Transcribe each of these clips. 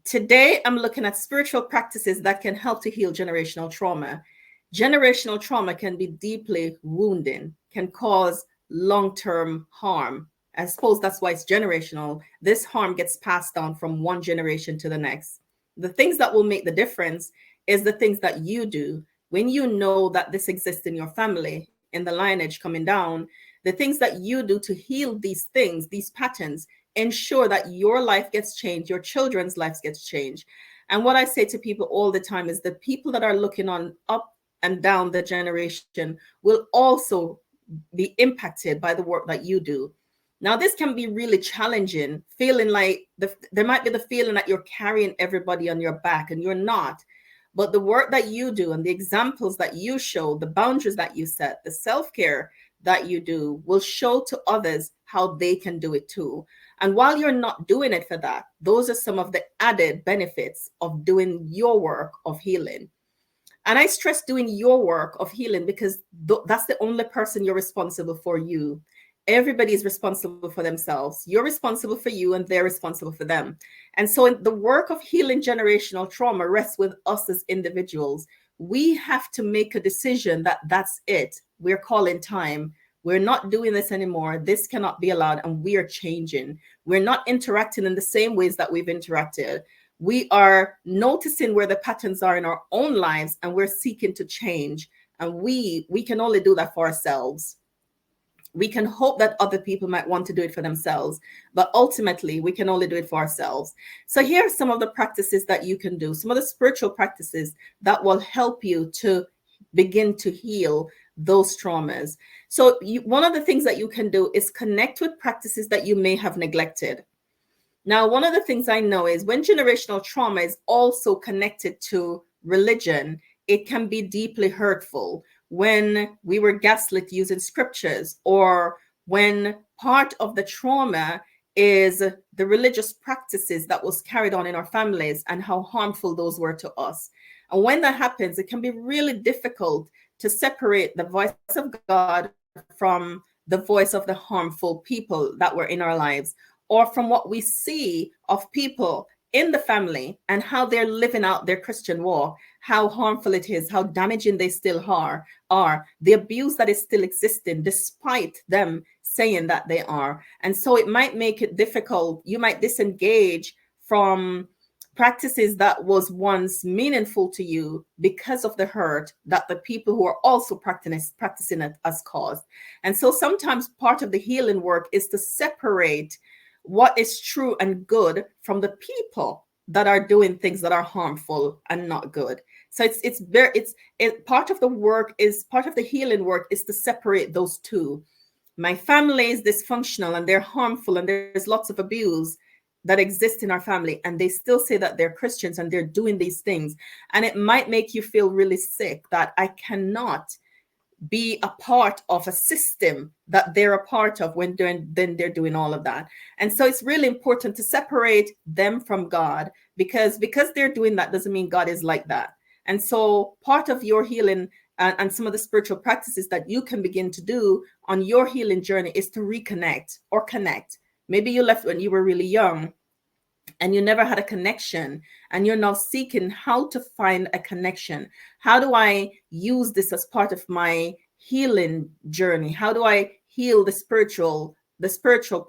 Today, I'm looking at spiritual practices that can help to heal generational trauma. Generational trauma can be deeply wounding, can cause long-term harm. I suppose that's why it's generational. This harm gets passed down from one generation to the next. The things that will make the difference is the things that you do when you know that this exists in your family, in the lineage coming down. The things that you do to heal these things, these patterns, ensure that your life gets changed, your children's lives gets changed. And what I say to people all the time is the people that are looking on up and down the generation will also be impacted by the work that you do. Now, this can be really challenging, feeling like there might be the feeling that you're carrying everybody on your back, and you're not. But the work that you do and the examples that you show, the boundaries that you set, the self-care that you do will show to others how they can do it too. And while you're not doing it for that, those are some of the added benefits of doing your work of healing. And I stress doing your work of healing because that's the only person you're responsible for. You. Everybody is responsible for themselves. You're responsible for you, and they're responsible for them. And so the work of healing generational trauma rests with us as individuals. We have to make a decision that that's it. We're calling time. We're not doing this anymore. This cannot be allowed, and we are changing. We're not interacting in the same ways that we've interacted. We are noticing where the patterns are in our own lives, and we're seeking to change. And we can only do that for ourselves. We can hope that other people might want to do it for themselves, but ultimately we can only do it for ourselves. So here are some of the practices that you can do, some of the spiritual practices that will help you to begin to heal those traumas. So one of the things that you can do is connect with practices that you may have neglected. Now, one of the things I know is when generational trauma is also connected to religion, it can be deeply hurtful. When we were gaslit using scriptures, or when part of the trauma is the religious practices that was carried on in our families and how harmful those were to us. And when that happens, it can be really difficult to separate the voice of God from the voice of the harmful people that were in our lives, or from what we see of people in the family and how they're living out their Christian walk, how harmful it is, how damaging they still are, the abuse that is still existing despite them saying that they are. And so it might make it difficult. You might disengage from practices that was once meaningful to you because of the hurt that the people who are also practicing it as caused. And so sometimes part of the healing work is to separate what is true and good from the people that are doing things that are harmful and not good. So part of the work is, part of the healing work is to separate those two. My family is dysfunctional and they're harmful and there's lots of abuse that exists in our family, and they still say that they're Christians and they're doing these things. And it might make you feel really sick that I cannot be a part of a system that they're a part of when they're doing all of that. And so it's really important to separate them from God, because they're doing that doesn't mean God is like that. And so part of your healing and some of the spiritual practices that you can begin to do on your healing journey is to reconnect or connect. Maybe you left when you were really young and you never had a connection, and you're now seeking how to find a connection. How do I use this as part of my healing journey? How do I heal the spiritual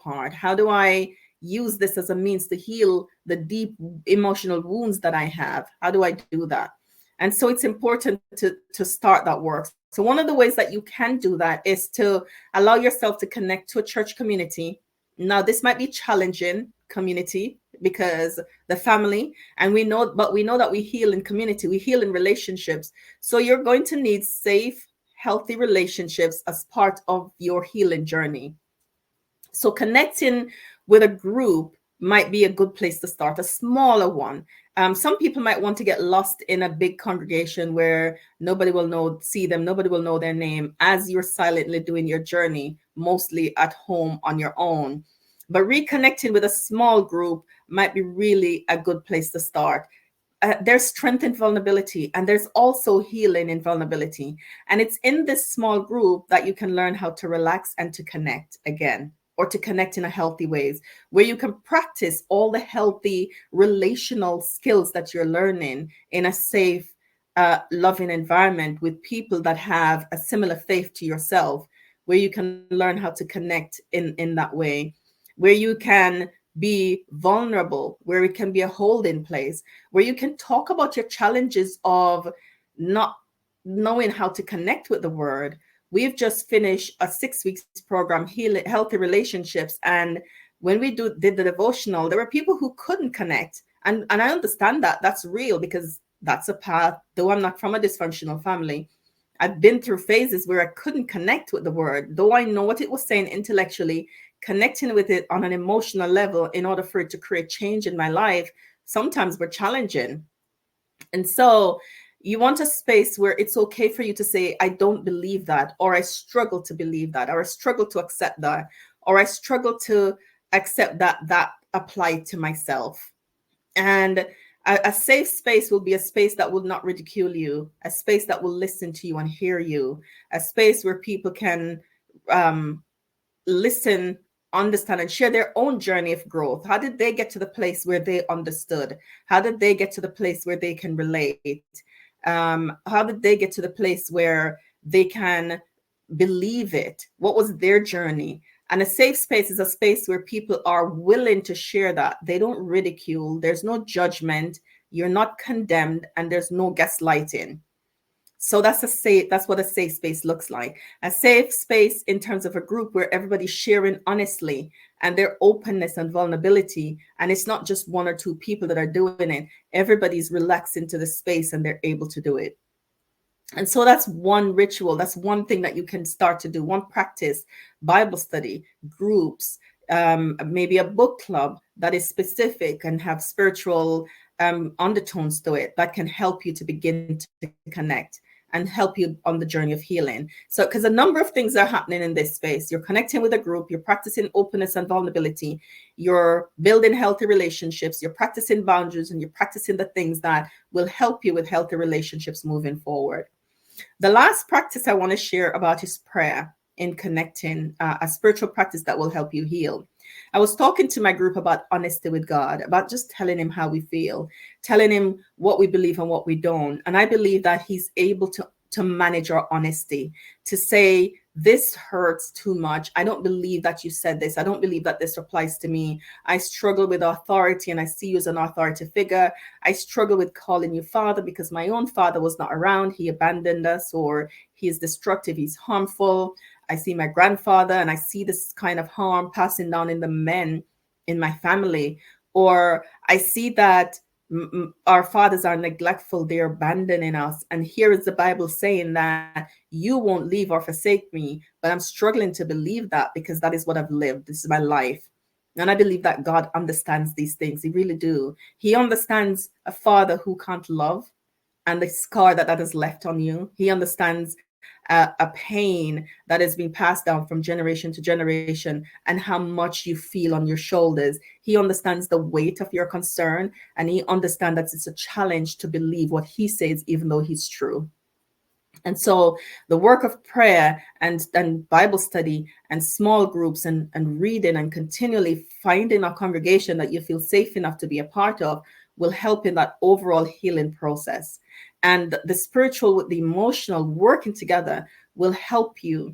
part? How do I use this as a means to heal the deep emotional wounds that I have? How do I do that? And so it's important to start that work. So one of the ways that you can do that is to allow yourself to connect to a church community. Now, this might be challenging community because the family, and we know that we heal in community, we heal in relationships. So you're going to need safe, healthy relationships as part of your healing journey. So connecting with a group might be a good place to start, a smaller one. Some people might want to get lost in a big congregation where nobody will see them, nobody will know their name, as you're silently doing your journey, mostly at home on your own. But reconnecting with a small group might be really a good place to start. There's strength in vulnerability, and there's also healing in vulnerability. And it's in this small group that you can learn how to relax and to connect again or to connect in a healthy ways, where you can practice all the healthy relational skills that you're learning in a safe, loving environment with people that have a similar faith to yourself, where you can learn how to connect in that way, where you can be vulnerable, where it can be a holding place, where you can talk about your challenges of not knowing how to connect with the word. We've just finished a 6 weeks program, Healthy Relationships. And when we did the devotional, there were people who couldn't connect. And I understand that that's real, because that's a path. Though I'm not from a dysfunctional family, I've been through phases where I couldn't connect with the word, though I know what it was saying intellectually. Connecting with it on an emotional level in order for it to create change in my life sometimes were challenging. And so you want a space where it's okay for you to say, I don't believe that, or I struggle to believe that, or I struggle to accept that, or I struggle to accept that that applied to myself. And a safe space will be a space that will not ridicule you, a space that will listen to you and hear you, a space where people can listen, understand, and share their own journey of growth. How did they get to the place where they understood? How did they get to the place where they can relate? How did they get to the place where they can believe it? What was their journey? And a safe space is a space where people are willing to share that. They don't ridicule. There's no judgment. You're not condemned, and there's no gaslighting. So that's what a safe space looks like. A safe space in terms of a group where everybody's sharing honestly and their openness and vulnerability. And it's not just one or two people that are doing it. Everybody's relaxed into the space and they're able to do it. And so that's one ritual. That's one thing that you can start to do. One practice: Bible study, groups, maybe a book club that is specific and have spiritual undertones to it that can help you to begin to connect and help you on the journey of healing. So, because a number of things are happening in this space. You're connecting with a group, you're practicing openness and vulnerability, you're building healthy relationships, you're practicing boundaries, and you're practicing the things that will help you with healthy relationships moving forward. The last practice I want to share about is prayer in connecting, a spiritual practice that will help you heal. I was talking to my group about honesty with God, about just telling him how we feel, telling him what we believe and what we don't. And I believe that he's able to manage our honesty, to say, this hurts too much. I don't believe that you said this. I don't believe that this applies to me. I struggle with authority and I see you as an authority figure. I struggle with calling you father because my own father was not around. He abandoned us, or he is destructive. He's harmful. I see my grandfather and I see this kind of harm passing down in the men in my family. Or I see that our fathers are neglectful, they're abandoning us. And here is the Bible saying that you won't leave or forsake me, but I'm struggling to believe that because that is what I've lived. This is my life. And I believe that God understands these things. He really do. He understands a father who can't love and the scar that has left on you. He understands a pain that has been passed down from generation to generation and how much you feel on your shoulders. He understands the weight of your concern, and he understands that it's a challenge to believe what he says, even though he's true. And so the work of prayer and Bible study and small groups and reading and continually finding a congregation that you feel safe enough to be a part of will help in that overall healing process. And the spiritual with the emotional working together will help you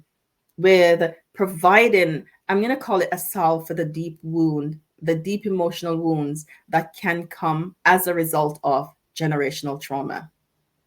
with providing, I'm going to call it a salve for the deep wound, the deep emotional wounds that can come as a result of generational trauma.